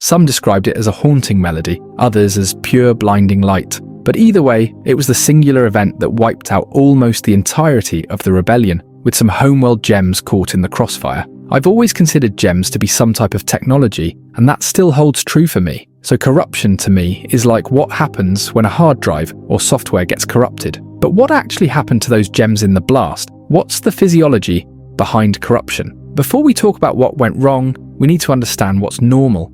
Some described it as a haunting melody, others as pure blinding light. But either way, it was the singular event that wiped out almost the entirety of the rebellion, with some homeworld gems caught in the crossfire. I've always considered gems to be some type of technology, and that still holds true for me. So corruption to me is like what happens when a hard drive or software gets corrupted. But what actually happened to those gems in the blast? What's the physiology behind corruption? Before we talk about what went wrong, we need to understand what's normal.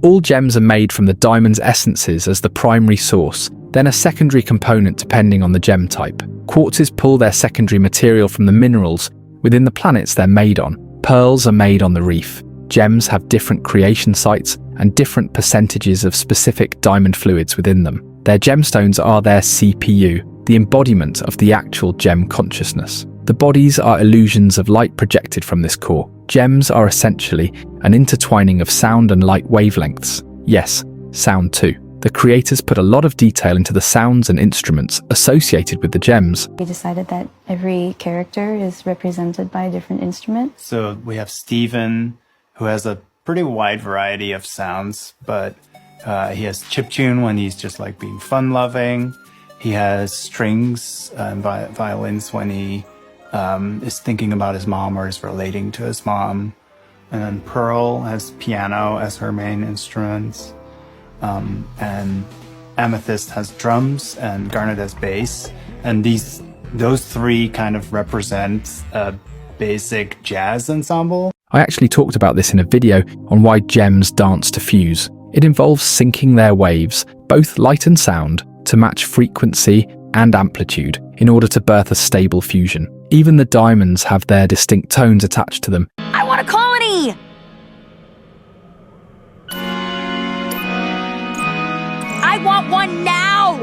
All gems are made from the diamond's essences as the primary source, then a secondary component depending on the gem type. Quartzes pull their secondary material from the minerals within the planets they're made on. Pearls are made on the reef. Gems have different creation sites and different percentages of specific diamond fluids within them. Their gemstones are their CPU, the embodiment of the actual gem consciousness. The bodies are illusions of light projected from this core. Gems are essentially an intertwining of sound and light wavelengths. Yes, sound too. The creators put a lot of detail into the sounds and instruments associated with the gems. We decided that every character is represented by a different instrument. So we have Steven, who has a pretty wide variety of sounds, but he has chiptune when he's just like being fun-loving. He has strings and violins when he is thinking about his mom or is relating to his mom. And then Pearl has piano as her main instruments. And Amethyst has drums and Garnet has bass. And those three kind of represent a basic jazz ensemble. I actually talked about this in a video on why gems dance to fuse. It involves syncing their waves, both light and sound, to match frequency and amplitude in order to birth a stable fusion. Even the diamonds have their distinct tones attached to them. I want a colony! I want one now!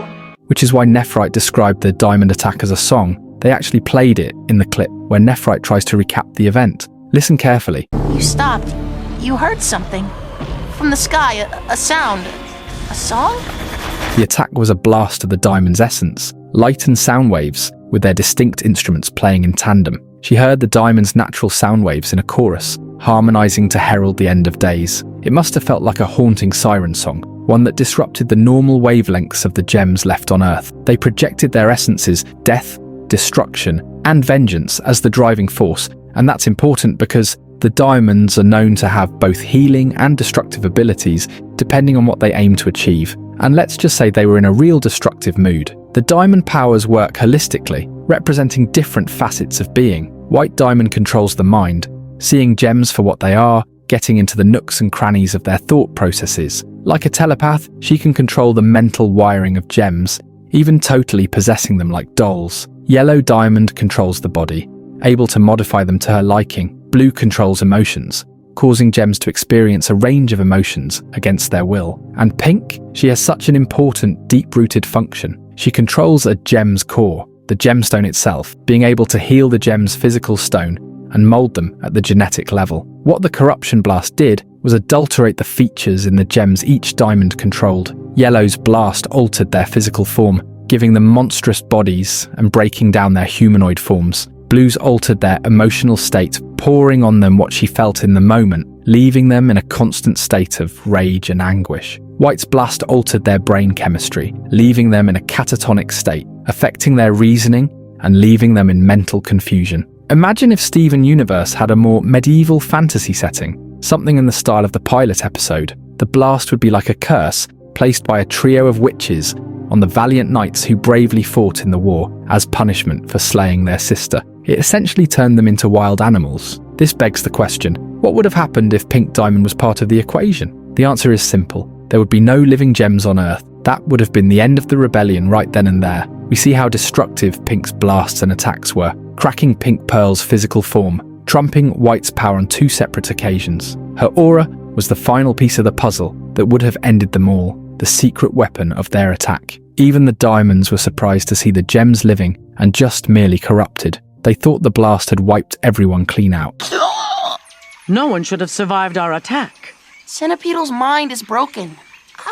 Which is why Nephrite described the diamond attack as a song. They actually played it in the clip where Nephrite tries to recap the event. Listen carefully. You stopped. You heard something. From the sky, a sound. A song? The attack was a blast of the diamond's essence, light and sound waves, with their distinct instruments playing in tandem. She heard the diamond's natural sound waves in a chorus, harmonizing to herald the end of days. It must have felt like a haunting siren song, one that disrupted the normal wavelengths of the gems left on Earth. They projected their essences, death, destruction, and vengeance as the driving force, and that's important because the diamonds are known to have both healing and destructive abilities, depending on what they aim to achieve. And let's just say they were in a real destructive mood. The diamond powers work holistically, representing different facets of being. White diamond controls the mind, seeing gems for what they are, getting into the nooks and crannies of their thought processes. Like a telepath, she can control the mental wiring of gems, even totally possessing them like dolls. Yellow diamond controls the body, able to modify them to her liking. Blue controls emotions, causing gems to experience a range of emotions against their will. And pink, she has such an important, deep-rooted function. She controls a gem's core, the gemstone itself, being able to heal the gem's physical stone and mold them at the genetic level. What the corruption blast did was adulterate the features in the gems each diamond controlled. Yellow's blast altered their physical form, giving them monstrous bodies and breaking down their humanoid forms. Blue's altered their emotional state, pouring on them what she felt in the moment, leaving them in a constant state of rage and anguish. White's blast altered their brain chemistry, leaving them in a catatonic state, affecting their reasoning and leaving them in mental confusion. Imagine if Steven Universe had a more medieval fantasy setting, something in the style of the pilot episode. The blast would be like a curse placed by a trio of witches on the valiant knights who bravely fought in the war as punishment for slaying their sister. It essentially turned them into wild animals. This begs the question, what would have happened if Pink Diamond was part of the equation? The answer is simple. There would be no living gems on Earth. That would have been the end of the rebellion right then and there. We see how destructive Pink's blasts and attacks were, cracking Pink Pearl's physical form, trumping White's power on two separate occasions. Her aura was the final piece of the puzzle that would have ended them all, the secret weapon of their attack. Even the diamonds were surprised to see the gems living and just merely corrupted. They thought the blast had wiped everyone clean out. No one should have survived our attack. Centipedal's mind is broken.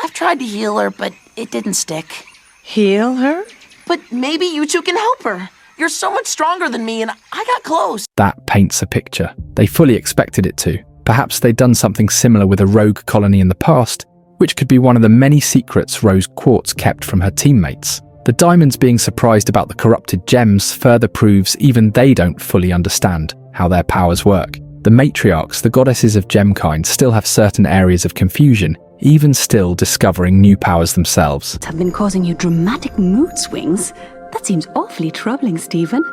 I've tried to heal her, but it didn't stick. Heal her? But maybe you two can help her. You're so much stronger than me, and I got close. That paints a picture. They fully expected it to. Perhaps they'd done something similar with a rogue colony in the past, which could be one of the many secrets Rose Quartz kept from her teammates. The diamonds being surprised about the corrupted gems further proves even they don't fully understand how their powers work. The matriarchs, the goddesses of gemkind, still have certain areas of confusion, even still discovering new powers themselves. Have been causing you dramatic mood swings? That seems awfully troubling, Stephen.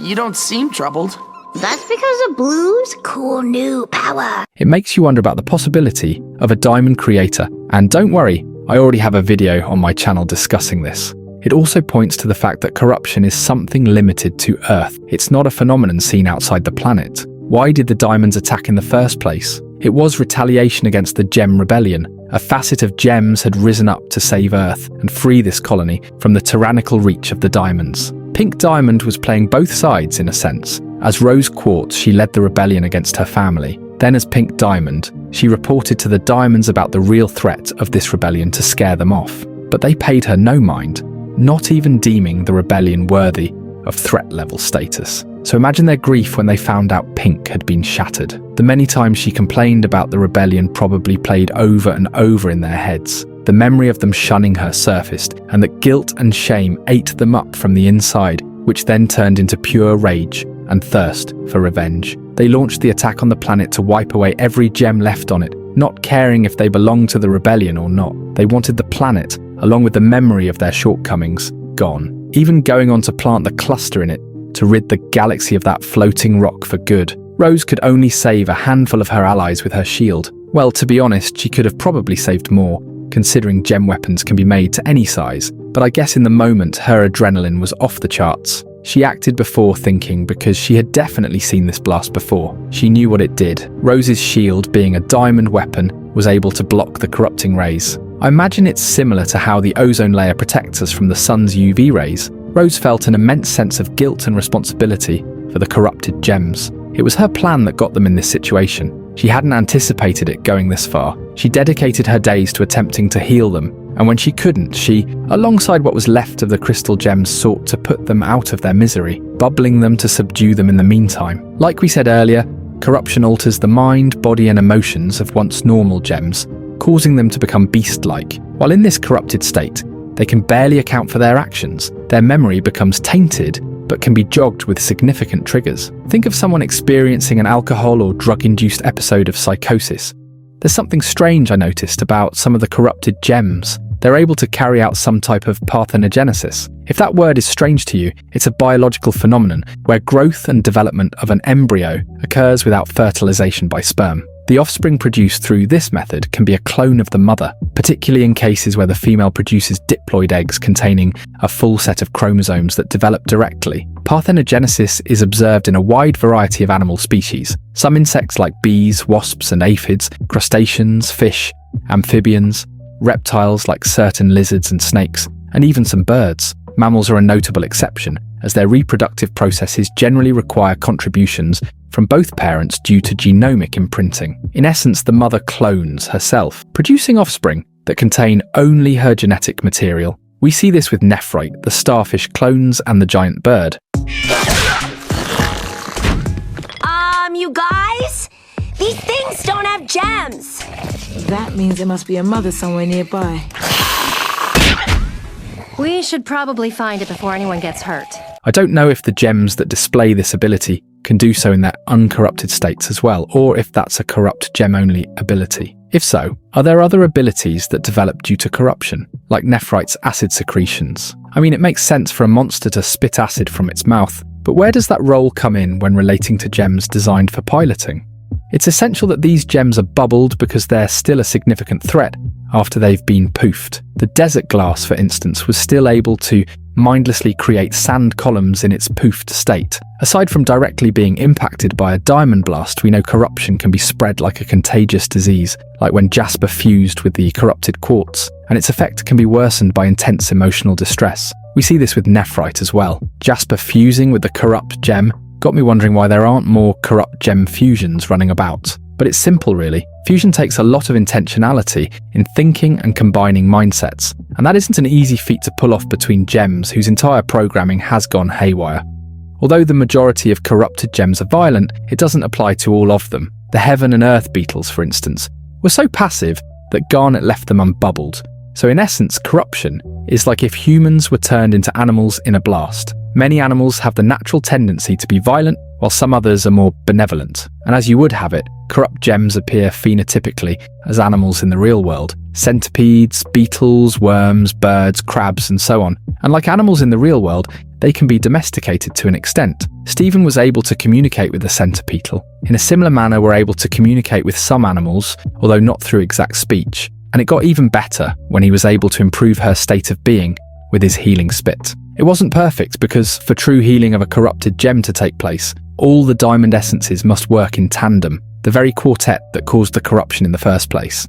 You don't seem troubled. That's because of Blue's cool new power. It makes you wonder about the possibility of a diamond creator, and don't worry, I already have a video on my channel discussing this. It also points to the fact that corruption is something limited to Earth. It's not a phenomenon seen outside the planet. Why did the diamonds attack in the first place? It was retaliation against the Gem Rebellion. A facet of gems had risen up to save Earth and free this colony from the tyrannical reach of the diamonds. Pink Diamond was playing both sides in a sense. As Rose Quartz, she led the rebellion against her family. Then as Pink Diamond, she reported to the diamonds about the real threat of this rebellion to scare them off. But they paid her no mind, not even deeming the rebellion worthy of threat level status. So imagine their grief when they found out Pink had been shattered. The many times she complained about the rebellion probably played over and over in their heads. The memory of them shunning her surfaced, and that guilt and shame ate them up from the inside, which then turned into pure rage and thirst for revenge. They launched the attack on the planet to wipe away every gem left on it, not caring if they belonged to the rebellion or not. They wanted the planet, along with the memory of their shortcomings, gone. Even going on to plant the cluster in it, to rid the galaxy of that floating rock for good. Rose could only save a handful of her allies with her shield. Well, to be honest, she could have probably saved more, considering gem weapons can be made to any size. But I guess in the moment, her adrenaline was off the charts. She acted before thinking because she had definitely seen this blast before. She knew what it did. Rose's shield, being a diamond weapon, was able to block the corrupting rays. I imagine it's similar to how the ozone layer protects us from the sun's UV rays. Rose felt an immense sense of guilt and responsibility for the corrupted gems. It was her plan that got them in this situation. She hadn't anticipated it going this far. She dedicated her days to attempting to heal them, and when she couldn't, she, alongside what was left of the crystal gems, sought to put them out of their misery, bubbling them to subdue them in the meantime. Like we said earlier, corruption alters the mind, body, and emotions of once normal gems, causing them to become beast-like. While in this corrupted state, they can barely account for their actions. Their memory becomes tainted, but can be jogged with significant triggers. Think of someone experiencing an alcohol or drug-induced episode of psychosis. There's something strange I noticed about some of the corrupted gems. They're able to carry out some type of parthenogenesis. If that word is strange to you, it's a biological phenomenon where growth and development of an embryo occurs without fertilization by sperm. The offspring produced through this method can be a clone of the mother, particularly in cases where the female produces diploid eggs containing a full set of chromosomes that develop directly. Parthenogenesis is observed in a wide variety of animal species. Some insects like bees, wasps and aphids, crustaceans, fish, amphibians, reptiles like certain lizards and snakes, and even some birds. Mammals are a notable exception, as their reproductive processes generally require contributions from both parents due to genomic imprinting. In essence, the mother clones herself, producing offspring that contain only her genetic material. We see this with nephrite, the starfish clones, and the giant bird. You guys? These things don't have gems. That means there must be a mother somewhere nearby. We should probably find it before anyone gets hurt. I don't know if the gems that display this ability can do so in their uncorrupted states as well, or if that's a corrupt gem-only ability. If so, are there other abilities that develop due to corruption, like nephrite's acid secretions? I mean, it makes sense for a monster to spit acid from its mouth, but where does that role come in when relating to gems designed for piloting? It's essential that these gems are bubbled because they're still a significant threat after they've been poofed. The desert glass, for instance, was still able to mindlessly create sand columns in its poofed state. Aside from directly being impacted by a diamond blast, we know corruption can be spread like a contagious disease, like when jasper fused with the corrupted quartz, and its effect can be worsened by intense emotional distress. We see this with nephrite as well. Jasper fusing with the corrupt gem got me wondering why there aren't more corrupt gem fusions running about. But it's simple really. Fusion takes a lot of intentionality in thinking and combining mindsets, and that isn't an easy feat to pull off between gems whose entire programming has gone haywire. Although the majority of corrupted gems are violent, it doesn't apply to all of them. The heaven and earth beetles, for instance, were so passive that Garnet left them unbubbled. So in essence, corruption is like if humans were turned into animals in a blast. Many animals have the natural tendency to be violent, while some others are more benevolent. And as you would have it, corrupt gems appear phenotypically as animals in the real world. Centipedes, beetles, worms, birds, crabs, and so on. And like animals in the real world, they can be domesticated to an extent. Stephen was able to communicate with the centipedal. In a similar manner, we're able to communicate with some animals, although not through exact speech. And it got even better when he was able to improve her state of being with his healing spit. It wasn't perfect because for true healing of a corrupted gem to take place, all the diamond essences must work in tandem, the very quartet that caused the corruption in the first place.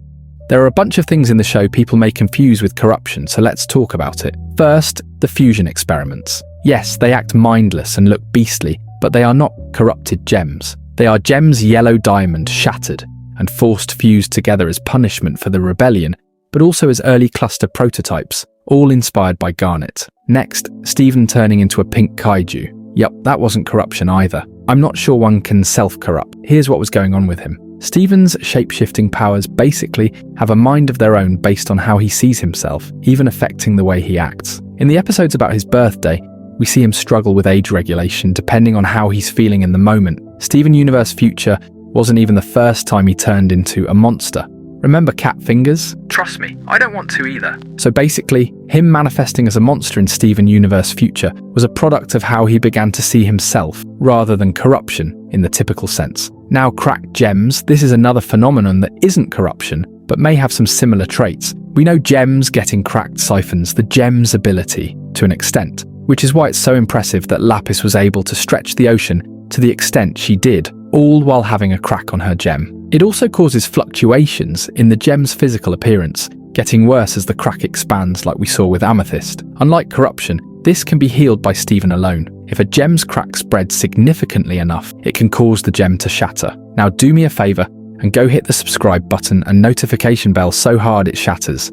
There are a bunch of things in the show people may confuse with corruption, so let's talk about it. First, the fusion experiments. Yes, they act mindless and look beastly, but they are not corrupted gems. They are gems yellow diamond shattered and forced fused together as punishment for the rebellion, but also as early cluster prototypes, all inspired by Garnet. Next, Stephen turning into a pink kaiju. Yup, that wasn't corruption either. I'm not sure one can self-corrupt. Here's what was going on with him. Stephen's shape-shifting powers basically have a mind of their own based on how he sees himself, even affecting the way he acts. In the episodes about his birthday, we see him struggle with age regulation depending on how he's feeling in the moment. Steven Universe Future wasn't even the first time he turned into a monster. Remember cat fingers? Trust me, I don't want to either. So basically, him manifesting as a monster in Steven Universe Future was a product of how he began to see himself, rather than corruption in the typical sense. Now, cracked gems, this is another phenomenon that isn't corruption, but may have some similar traits. We know gems getting cracked siphons the gem's ability to an extent, which is why it's so impressive that Lapis was able to stretch the ocean to the extent she did, all while having a crack on her gem. It also causes fluctuations in the gem's physical appearance, getting worse as the crack expands like we saw with Amethyst. Unlike corruption, this can be healed by Steven alone. If a gem's crack spreads significantly enough, it can cause the gem to shatter. Now do me a favour and go hit the subscribe button and notification bell so hard it shatters.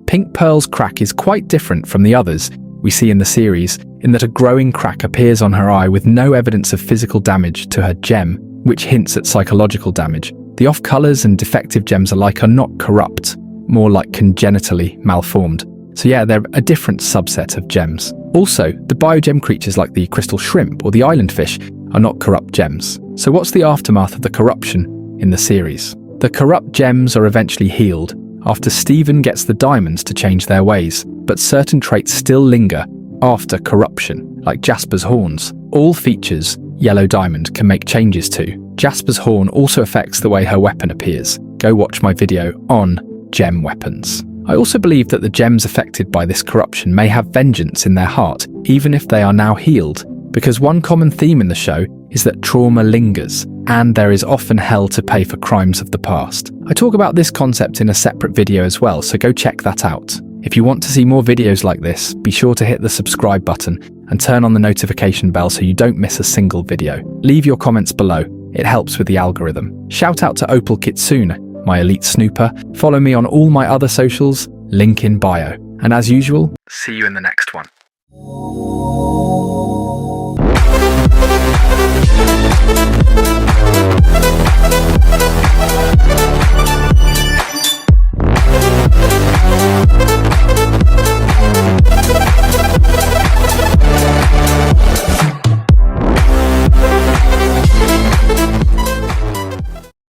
Pink Pearl's crack is quite different from the others we see in the series, in that a growing crack appears on her eye with no evidence of physical damage to her gem, which hints at psychological damage. The off-colours and defective gems alike are not corrupt, more like congenitally malformed. So yeah, they're a different subset of gems. Also, the biogem creatures like the crystal shrimp or the island fish are not corrupt gems. So what's the aftermath of the corruption in the series? The corrupt gems are eventually healed after Steven gets the diamonds to change their ways, but certain traits still linger after corruption, like Jasper's horns. All features Yellow Diamond can make changes to. Jasper's horn also affects the way her weapon appears. Go watch my video on gem weapons. I also believe that the gems affected by this corruption may have vengeance in their heart, even if they are now healed, because one common theme in the show is that trauma lingers, and there is often hell to pay for crimes of the past. I talk about this concept in a separate video as well, so go check that out. If you want to see more videos like this, be sure to hit the subscribe button and turn on the notification bell so you don't miss a single video. Leave your comments below, it helps with the algorithm. Shout out to Opal Kitsune, my elite snooper. Follow me on all my other socials, link in bio. And as usual, see you in the next one.